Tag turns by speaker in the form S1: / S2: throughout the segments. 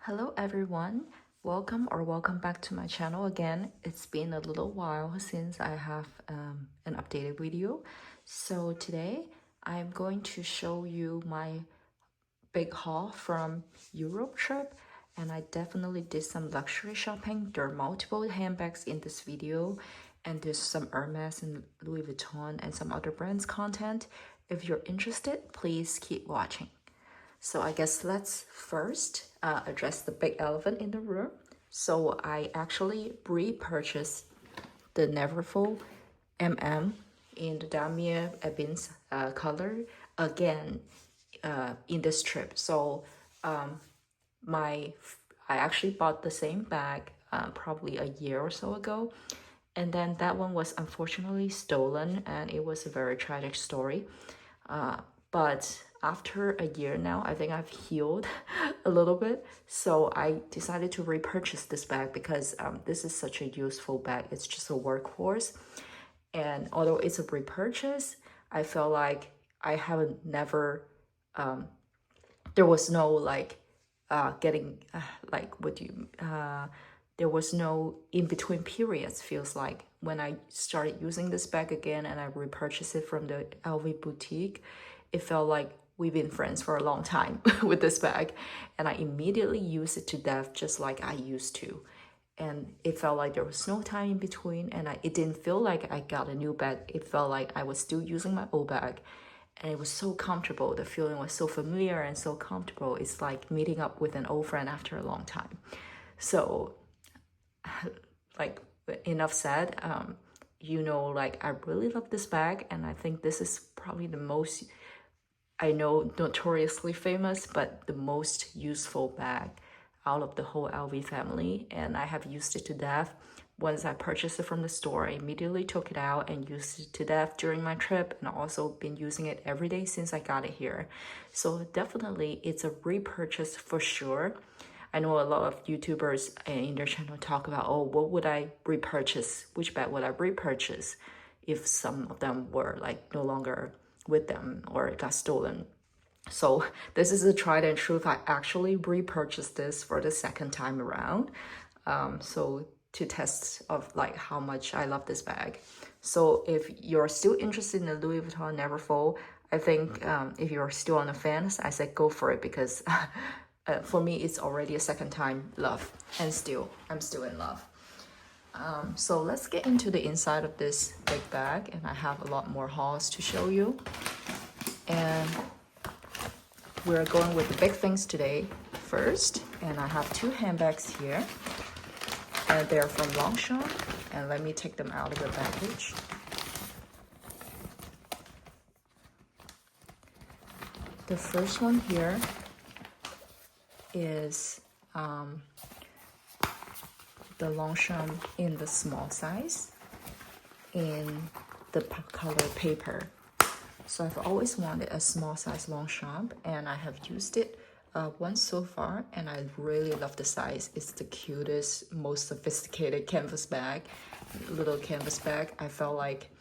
S1: Hello everyone, welcome back to my channel again. It's been a little while since I have an updated video. So today I'm going to show you my big haul from Europe trip, and I definitely did some luxury shopping. There are multiple handbags in this video, and there's some Hermes and Louis Vuitton and some other brands content. If you're interested, please keep watching. So I guess let's first address the big elephant in the room. So I actually repurchased the Neverfull MM in the Damier Ebens color again in this trip. So I actually bought the same bag probably a year or so ago, and then that one was unfortunately stolen, and it was a very tragic story. But after a year now, I think I've healed a little bit. So I decided to repurchase this bag because this is such a useful bag. It's just a workhorse. And although it's a repurchase, I felt like I haven't never, there was no like getting like what do you, there was no in between periods, feels like, when I started using this bag again and I repurchased it from the LV boutique. It felt like we've been friends for a long time with this bag, and I immediately used it to death just like I used to. And it felt like there was no time in between, and it didn't feel like I got a new bag. It felt like I was still using my old bag, and it was so comfortable. The feeling was so familiar and so comfortable. It's like meeting up with an old friend after a long time. So like, enough said. Like, I really love this bag, and I think this is probably the most, I know, notoriously famous, but the most useful bag out of the whole LV family, and I have used it to death. Once I purchased it from the store, I immediately took it out and used it to death during my trip, and also been using it every day since I got it here. So definitely it's a repurchase for sure. I know a lot of YouTubers in their channel talk about, oh, what would I repurchase? Which bag would I repurchase if some of them were like no longer with them or got stolen? So this is a tried and true. I actually repurchased this for the second time around. So to test of like how much I love this bag. So if you're still interested in the Louis Vuitton Neverfull, I think if you're still on the fence, I said go for it, because for me, it's already a second time love, and I'm still in love. So let's get into the inside of this big bag, and I have a lot more hauls to show you. And we're going with the big things today first, and I have two handbags here, and they're from Longchamp. And let me take them out of the package. The first one here is the Longchamp in the small size in the color paper. So I've always wanted a small size Longchamp, and I have used it once so far, and I really love the size. It's the cutest, most sophisticated canvas bag, little canvas bag. I felt like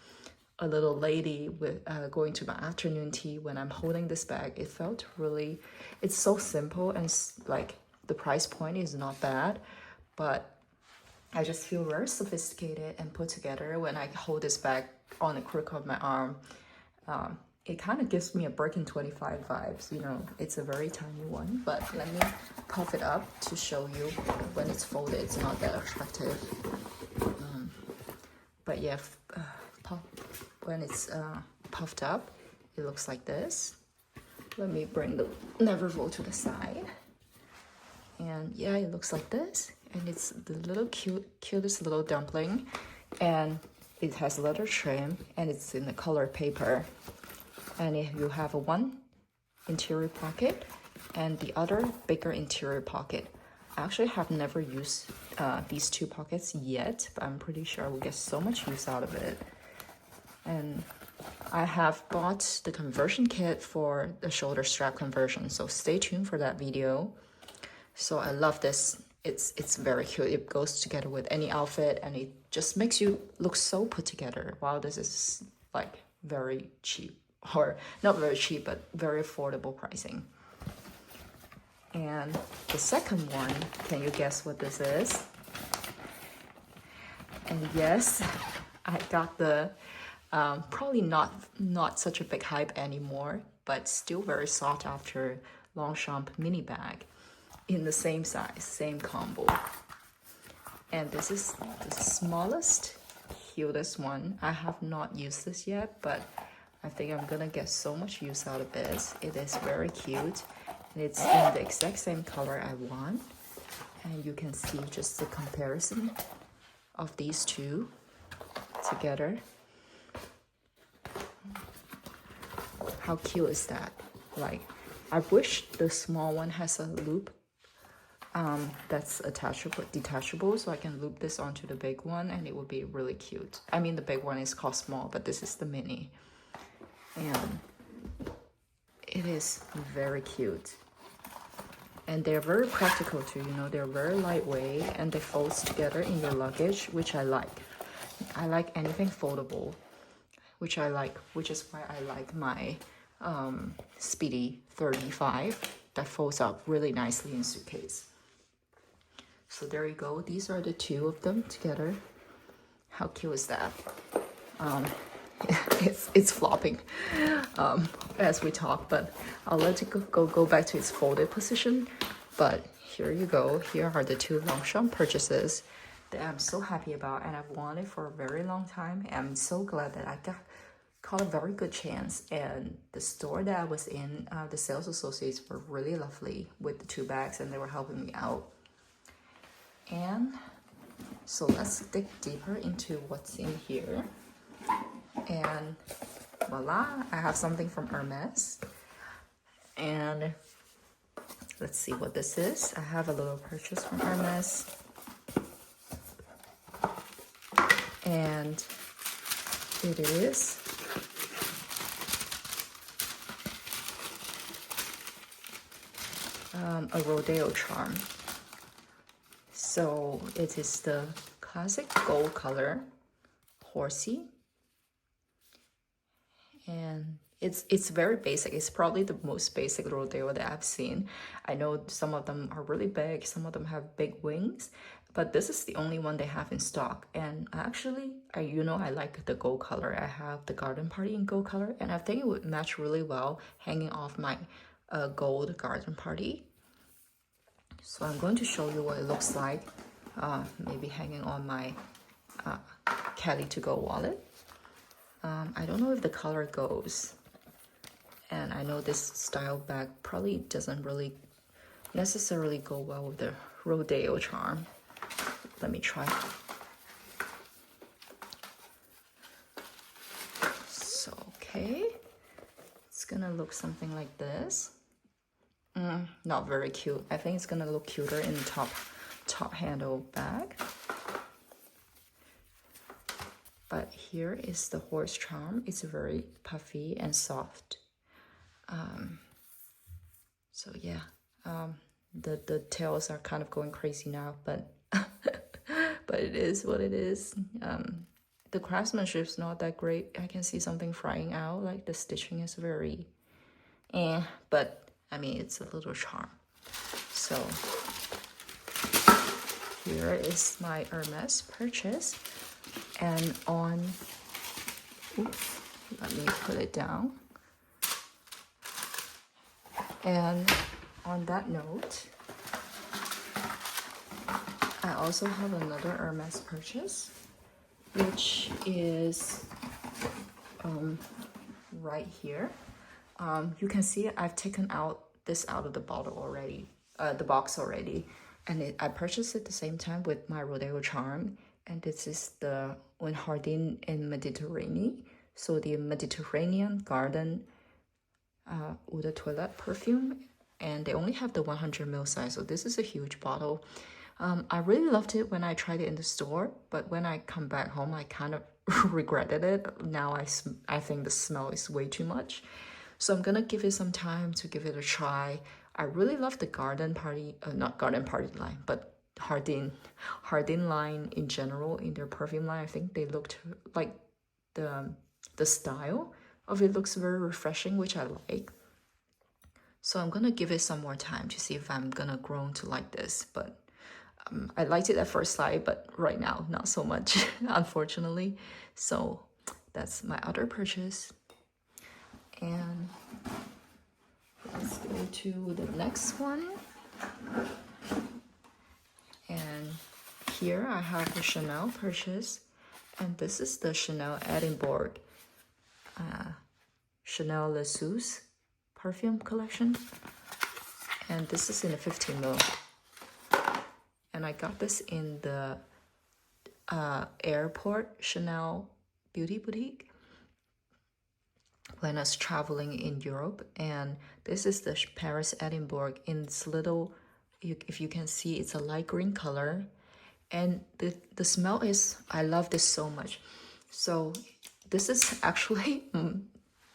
S1: a little lady with going to my afternoon tea when I'm holding this bag. It felt really, it's so simple, and like the price point is not bad, but I just feel very sophisticated and put together when I hold this bag on the crook of my arm. It kind of gives me a Birkin 25 vibes, you know. It's a very tiny one, but let me puff it up to show you. When it's folded, it's not that attractive. But yeah, when it's puffed up, it looks like this. Let me bring the Neverfull to the side. And yeah, it looks like this. And it's the little cutest little dumpling. And it has leather trim, and it's in the color paper. And you have one interior pocket and the other bigger interior pocket. I actually have never used these two pockets yet, but I'm pretty sure I will get so much use out of it. And I have bought the conversion kit for the shoulder strap conversion, so stay tuned for that video. So I love this. It's very cute. It goes together with any outfit, and it just makes you look so put together. Wow, this is like very cheap, or not very cheap, but very affordable pricing. And the second one, can you guess what this is? And yes, I got the probably not such a big hype anymore, but still very sought after Longchamp mini bag in the same size, same combo. And this is the smallest, cutest one. I have not used this yet, but I think I'm gonna get so much use out of this. It is very cute, and it's in the exact same color I want. And you can see just the comparison of these two together. How cute is that? Like, I wish the small one has a loop that's detachable, so I can loop this onto the big one and it would be really cute. I mean, the big one is called small, but this is the mini. And it is very cute. And they're very practical too, you know, they're very lightweight and they fold together in your luggage, which I like. I like anything foldable, which is why I like my Speedy 35 that folds up really nicely in suitcase. So there you go. These are the two of them together. How cute is that? It's flopping as we talk, but I'll let it go back to its folded position. But here you go. Here are the two Longchamp purchases that I'm so happy about, and I've wanted for a very long time. And I'm so glad that I caught a very good chance. And the store that I was in, the sales associates were really lovely with the two bags, and they were helping me out. And so let's dig deeper into what's in here. And voila, I have something from Hermes. And let's see what this is. I have a little purchase from Hermes. And it is a rodeo charm. So it is the classic gold color horsey, and it's very basic. It's probably the most basic rodeo that I've seen. I know some of them are really big, some of them have big wings, but this is the only one they have in stock. And actually, I like the gold color. I have the garden party in gold color, and I think it would match really well hanging off my gold garden party. So I'm going to show you what it looks like, maybe hanging on my Caddy to go wallet. I don't know if the color goes, and I know this style bag probably doesn't really necessarily go well with the rodeo charm. Let me try. So, okay, it's gonna look something like this. Not very cute. I think it's gonna look cuter in the top handle bag. But here is the horse charm. It's very puffy and soft. So yeah, the tails are kind of going crazy now, but but it is what it is. The craftsmanship's not that great. I can see something frying out, like the stitching is very but I mean, it's a little charm. So here is my Hermes purchase. And on, let me put it down. And on that note, I also have another Hermes purchase, which is right here. You can see I've taken this out of the bottle already, the box already, and I purchased it at the same time with my rodeo charm. And this is the Un Jardin in Mediterranean, so the Mediterranean garden eau de toilette perfume, and they only have the 100 ml size, so this is a huge bottle. I really loved it when I tried it in the store, but when I come back home, I kind of regretted it. Now I think the smell is way too much. So I'm gonna give it some time to give it a try. I really love the garden party, not garden party line, but Jardin line in general in their perfume line. I think they looked like the style of it looks very refreshing, which I like. So I'm gonna give it some more time to see if I'm gonna grow to like this. But I liked it at first sight, but right now not so much, unfortunately. So that's my other purchase. And let's go to the next one. And here I have the Chanel purchase, and this is the Chanel Edinburgh Chanel Le Sous perfume collection, and this is in a 15 ml. And I got this in the airport Chanel beauty boutique when I was traveling in Europe. And this is the Paris Edinburgh in this little, if you can see, it's a light green color. And the smell is, I love this so much. So this is actually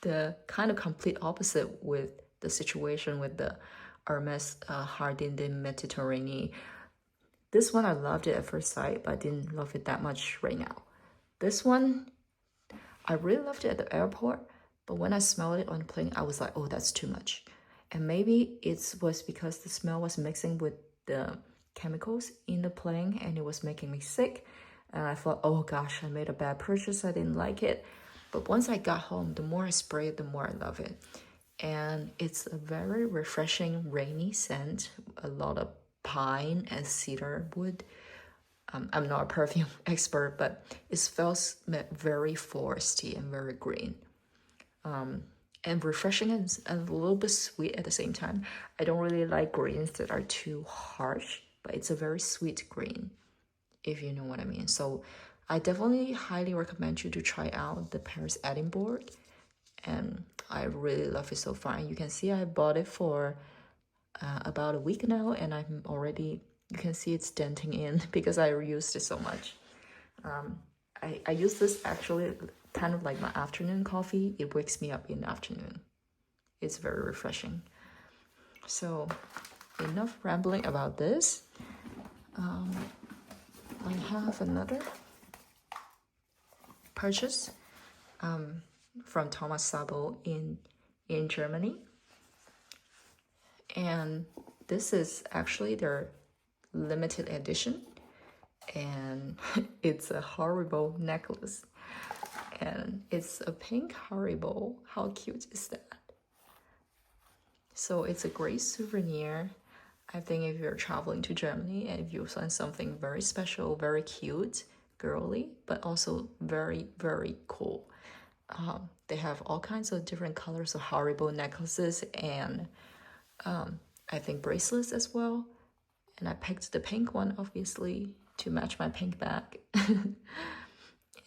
S1: the kind of complete opposite with the situation with the Hermes Jardin de Mediterranee. This one I loved it at first sight, but I didn't love it that much right now. This one, I really loved it at the airport, but when I smelled it on the plane, I was like, oh, that's too much. And maybe it was because the smell was mixing with the chemicals in the plane and it was making me sick. And I thought, oh gosh, I made a bad purchase. I didn't like it. But once I got home, the more I spray it, the more I love it. And it's a very refreshing, rainy scent, a lot of pine and cedar wood. I'm not a perfume expert, but it smells very foresty and very green. And refreshing and a little bit sweet at the same time. I don't really like greens that are too harsh, but it's a very sweet green, if you know what I mean. So I definitely highly recommend you to try out the Paris Edinburgh, and I really love it so far. And you can see I bought it for about a week now, and I'm already, you can see it's denting in because I reused it so much. I use this actually kind of like my afternoon coffee. It wakes me up in the afternoon. It's very refreshing. So enough rambling about this. I have another purchase from Thomas Sabo in Germany. And this is actually their limited edition. And it's a Haribo necklace. And it's a pink Haribo. How cute is that? So it's a great souvenir. I think if you're traveling to Germany and if you find something very special, very cute, girly, but also very, very cool. They have all kinds of different colors of Haribo necklaces and I think bracelets as well. And I picked the pink one, obviously, to match my pink bag.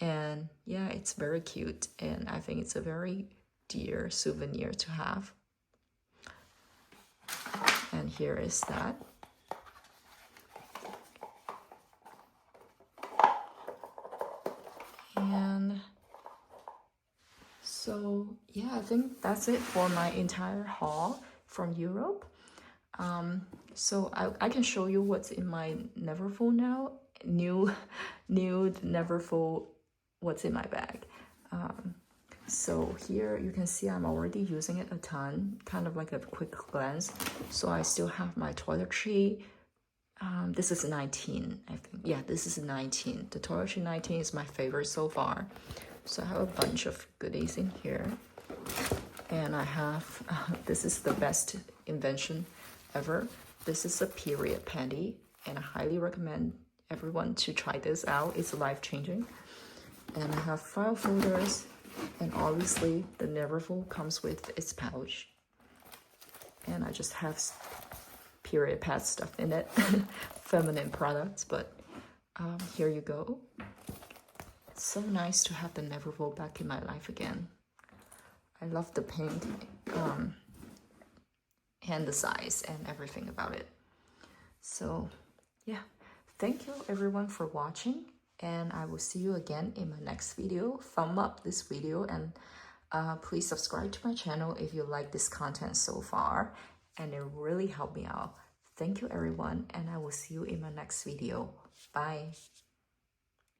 S1: And yeah, it's very cute. And I think it's a very dear souvenir to have. And here is that. And so yeah, I think that's it for my entire haul from Europe. So I can show you what's in my Neverfull now. New Neverfull, what's in my bag. So here you can see I'm already using it a ton, kind of like a quick glance. So I still have my toiletry. This is 19, I think. Yeah, this is 19. The toiletry 19 is my favorite so far. So I have a bunch of goodies in here. And I have, this is the best invention ever. This is a period panty, and I highly recommend everyone to try this out. It's life-changing. And I have file folders, and obviously the Neverfull comes with its pouch. And I just have period pad stuff in it, feminine products, but here you go. It's so nice to have the Neverfull back in my life again. I love the pink and the size and everything about it. So yeah, thank you everyone for watching, and I will see you again in my next video. Thumb up this video, and please subscribe to my channel if you like this content so far, and it really helped me out. Thank you everyone, and I will see you in my next video. Bye.